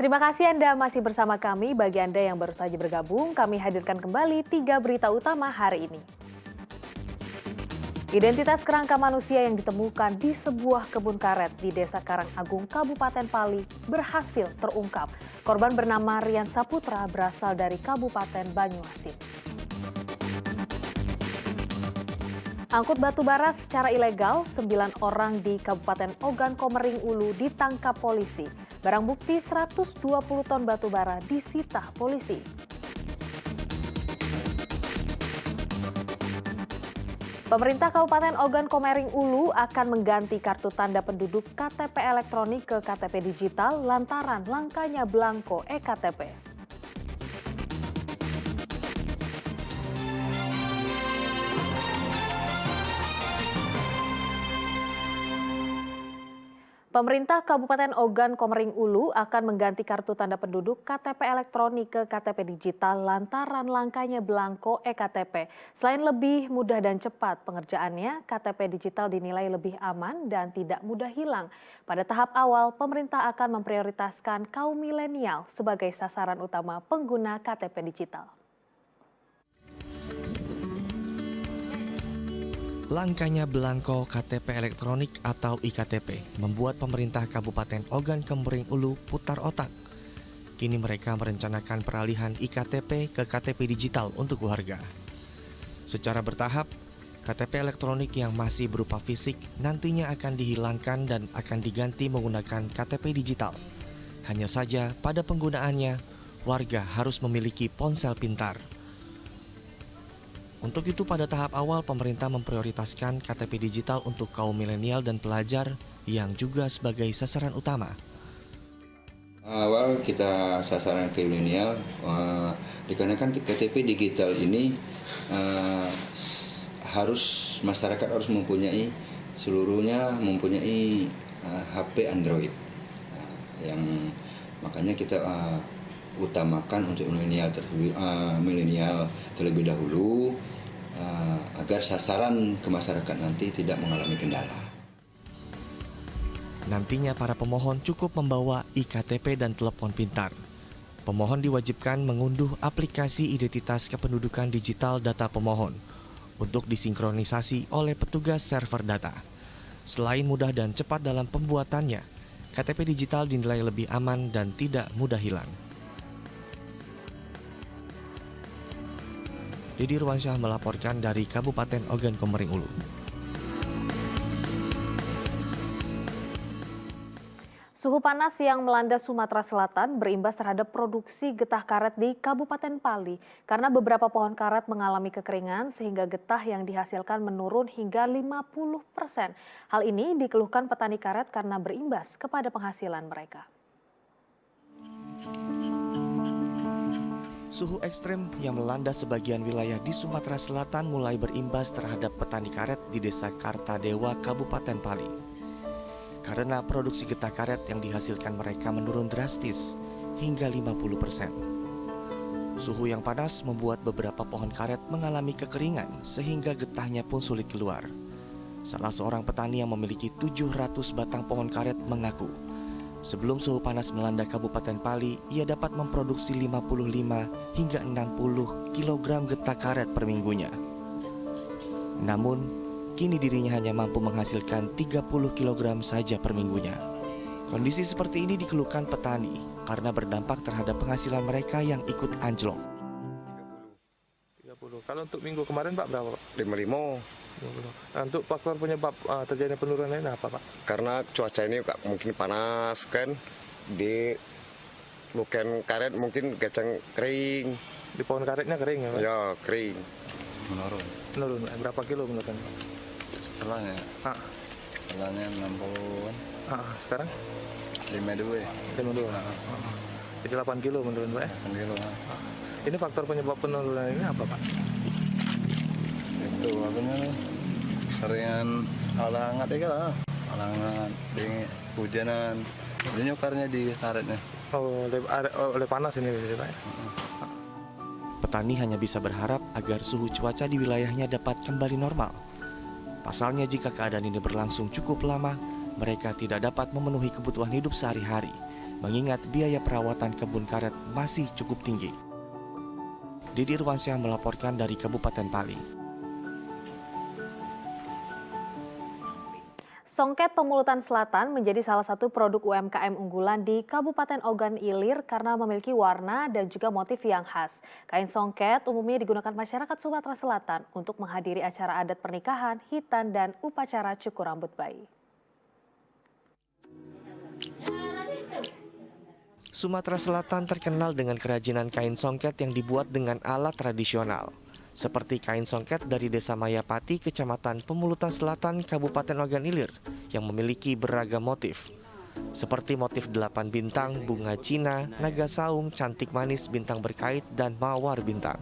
Terima kasih Anda masih bersama kami. Bagi Anda yang baru saja bergabung, kami hadirkan kembali 3 berita utama hari ini. Identitas kerangka manusia yang ditemukan di sebuah kebun karet di Desa Karangagung, Kabupaten Pali berhasil terungkap. Korban bernama Rian Saputra berasal dari Kabupaten Banyuasin. Angkut batu bara secara ilegal, 9 orang di Kabupaten Ogan Komering Ulu ditangkap polisi. Barang bukti 120 ton batu bara disita polisi. Pemerintah Kabupaten Ogan Komering Ulu akan mengganti kartu tanda penduduk KTP elektronik ke KTP digital lantaran langkanya belangko eKTP. Pemerintah Kabupaten Ogan Komering Ulu akan mengganti kartu tanda penduduk KTP elektronik ke KTP digital lantaran langkanya belangko eKTP. Selain lebih mudah dan cepat pengerjaannya, KTP digital dinilai lebih aman dan tidak mudah hilang. Pada tahap awal, pemerintah akan memprioritaskan kaum milenial sebagai sasaran utama pengguna KTP digital. Langkanya belangko KTP elektronik atau iKTP membuat pemerintah Kabupaten Ogan Komering Ulu putar otak. Kini mereka merencanakan peralihan iKTP ke KTP digital untuk warga. Secara bertahap, KTP elektronik yang masih berupa fisik nantinya akan dihilangkan dan akan diganti menggunakan KTP digital. Hanya saja pada penggunaannya, warga harus memiliki ponsel pintar. Untuk itu pada tahap awal pemerintah memprioritaskan KTP digital untuk kaum milenial dan pelajar yang juga sebagai sasaran utama. Awal kita sasaran ke milenial dikarenakan KTP digital ini masyarakat harus mempunyai seluruhnya mempunyai HP Android yang makanya kita utamakan untuk milenial terlebih dahulu agar sasaran ke masyarakat nanti tidak mengalami kendala. Nantinya para pemohon cukup membawa iKTP dan telepon pintar. Pemohon diwajibkan mengunduh aplikasi identitas kependudukan digital data pemohon untuk disinkronisasi oleh petugas server data. Selain mudah dan cepat dalam pembuatannya, KTP digital dinilai lebih aman dan tidak mudah hilang. Didi Ruansyah melaporkan dari Kabupaten Ogan Komering Ulu. Suhu panas yang melanda Sumatera Selatan berimbas terhadap produksi getah karet di Kabupaten Pali karena beberapa pohon karet mengalami kekeringan sehingga getah yang dihasilkan menurun hingga 50%. Hal ini dikeluhkan petani karet karena berimbas kepada penghasilan mereka. Suhu ekstrem yang melanda sebagian wilayah di Sumatera Selatan mulai berimbas terhadap petani karet di Desa Kartadewa, Kabupaten Pali. Karena produksi getah karet yang dihasilkan mereka menurun drastis hingga 50%. Suhu yang panas membuat beberapa pohon karet mengalami kekeringan sehingga getahnya pun sulit keluar. Salah seorang petani yang memiliki 700 batang pohon karet mengaku, sebelum suhu panas melanda Kabupaten Pali, ia dapat memproduksi 55 hingga 60 kg getah karet per minggunya. Namun, kini dirinya hanya mampu menghasilkan 30 kg saja per minggunya. Kondisi seperti ini dikeluhkan petani karena berdampak terhadap penghasilan mereka yang ikut anjlok. 30. Kalau untuk minggu kemarin Pak berapa Pak? 55. Nah, untuk faktor penyebab terjadinya penurunan ini apa Pak? Karena cuaca ini mungkin panas kan, di bukan karet mungkin kacang kering. Di pohon karetnya kering ya Pak? Ya kering. Menurun. Berapa kilo menurun Pak? Setelahnya 60-an. Sekarang? 52 ya? 52. Jadi 8 kilo menurun Pak ya? 8 kilo. Ini faktor penyebab penurunan ini apa Pak? Itu apa namanya? Seringan ala hangat ya lah. Ala hangat, dingin, hujanan. Ini nyokarnya di karetnya. Oleh panas ini Pak ya? Petani hanya bisa berharap agar suhu cuaca di wilayahnya dapat kembali normal. Pasalnya jika keadaan ini berlangsung cukup lama, mereka tidak dapat memenuhi kebutuhan hidup sehari-hari, mengingat biaya perawatan kebun karet masih cukup tinggi. Didi Irwansyah melaporkan dari Kabupaten Pali. Songket Pemulutan Selatan menjadi salah satu produk UMKM unggulan di Kabupaten Ogan Ilir karena memiliki warna dan juga motif yang khas. Kain songket umumnya digunakan masyarakat Sumatera Selatan untuk menghadiri acara adat pernikahan, hitan, dan upacara cukur rambut bayi. Sumatera Selatan terkenal dengan kerajinan kain songket yang dibuat dengan alat tradisional. Seperti kain songket dari Desa Mayapati, Kecamatan Pemulutan Selatan, Kabupaten Ogan Ilir, yang memiliki beragam motif. Seperti motif 8 bintang, bunga Cina, naga saung, cantik manis, bintang berkait, dan mawar bintang.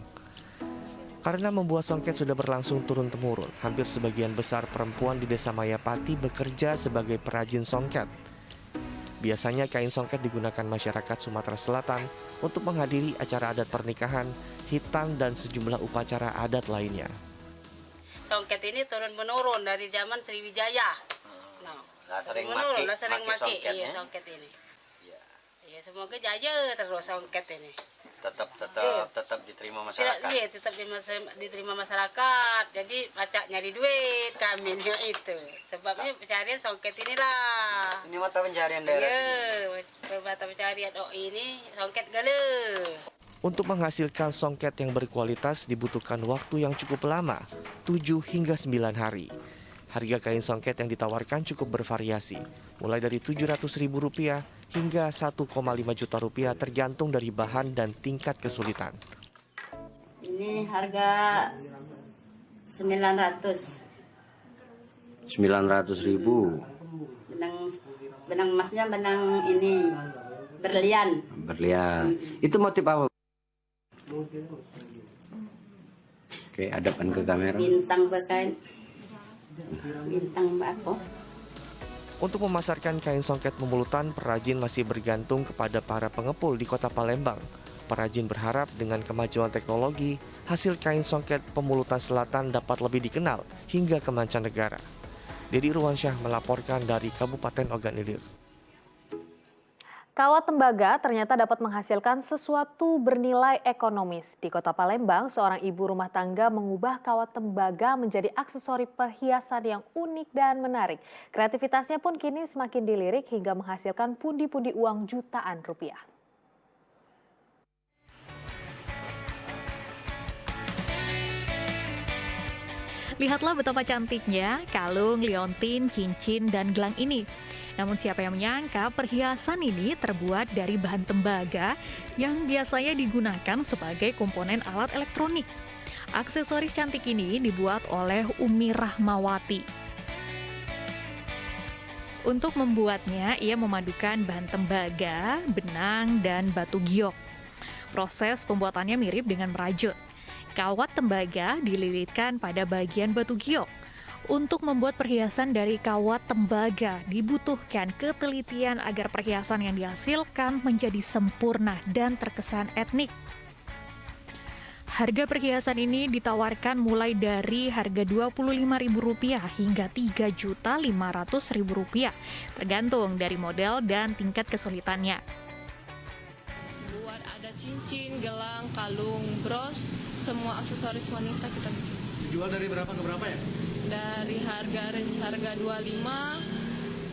Karena membuat songket sudah berlangsung turun-temurun, hampir sebagian besar perempuan di Desa Mayapati bekerja sebagai perajin songket. Biasanya kain songket digunakan masyarakat Sumatera Selatan untuk menghadiri acara adat pernikahan, hitan, dan sejumlah upacara adat lainnya. Songket ini turun-menurun dari zaman Sriwijaya. Sering maki songket ini. Ya, semoga jaya terus songket ini. Tetap diterima masyarakat. Iya, tetap diterima masyarakat. Jadi macak nyari duit kami itu. Sebabnya pencarian songket inilah. Ini mata pencarian daerah Iya, mata pencarian ini songket gale. Untuk menghasilkan songket yang berkualitas dibutuhkan waktu yang cukup lama, 7 hingga 9 hari. Harga kain songket yang ditawarkan cukup bervariasi, mulai dari Rp700.000 hingga Rp1,5 juta tergantung dari bahan dan tingkat kesulitan. Ini harga 900. 900.000. Benang emasnya benang ini berlian. Itu motif apa? Oke, hadapan ke kamera. Bintang berkait. Bintang apa? Untuk memasarkan kain songket pemulutan, perajin masih bergantung kepada para pengepul di Kota Palembang. Perajin berharap dengan kemajuan teknologi, hasil kain songket Pemulutan Selatan dapat lebih dikenal hingga ke mancanegara. Didi Irwansyah melaporkan dari Kabupaten Ogan Ilir. Kawat tembaga ternyata dapat menghasilkan sesuatu bernilai ekonomis. Di Kota Palembang, seorang ibu rumah tangga mengubah kawat tembaga menjadi aksesori perhiasan yang unik dan menarik. Kreativitasnya pun kini semakin dilirik hingga menghasilkan pundi-pundi uang jutaan rupiah. Lihatlah betapa cantiknya kalung, liontin, cincin, dan gelang ini. Namun siapa yang menyangka perhiasan ini terbuat dari bahan tembaga yang biasanya digunakan sebagai komponen alat elektronik. Aksesoris cantik ini dibuat oleh Umi Rahmawati. Untuk membuatnya, ia memadukan bahan tembaga, benang, dan batu giok. Proses pembuatannya mirip dengan merajut. Kawat tembaga dililitkan pada bagian batu giok. Untuk membuat perhiasan dari kawat tembaga dibutuhkan ketelitian agar perhiasan yang dihasilkan menjadi sempurna dan terkesan etnik. Harga perhiasan ini ditawarkan mulai dari harga Rp25.000 hingga Rp3.500.000, tergantung dari model dan tingkat kesulitannya. Buat ada cincin, gelang, kalung, bros, semua aksesoris wanita kita bikin. Dijual dari berapa ke berapa ya? Dari harga 25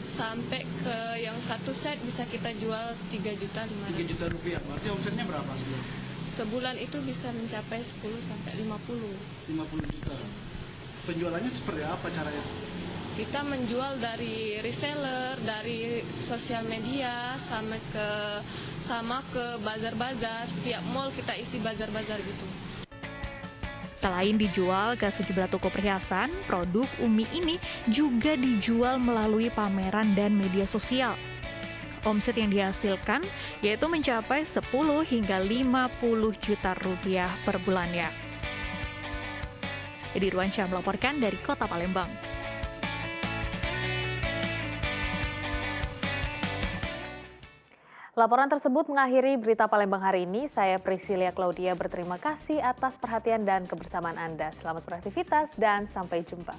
sampai ke yang satu set bisa kita jual Rp3.500.000. Rp3 juta. Berarti omsetnya berapa sebulan? Sebulan itu bisa mencapai 10 sampai 50. 50 juta. Penjualannya seperti apa caranya? Kita menjual dari reseller, dari sosial media sama ke bazar-bazar. Setiap mall kita isi bazar-bazar gitu. Selain dijual ke sejumlah toko perhiasan, produk Umi ini juga dijual melalui pameran dan media sosial. Omset yang dihasilkan yaitu mencapai 10 hingga 50 juta rupiah per bulannya. Didi Irwansyah melaporkan dari Kota Palembang. Laporan tersebut mengakhiri berita Palembang hari ini. Saya Priscilia Claudia berterima kasih atas perhatian dan kebersamaan Anda. Selamat beraktivitas dan sampai jumpa.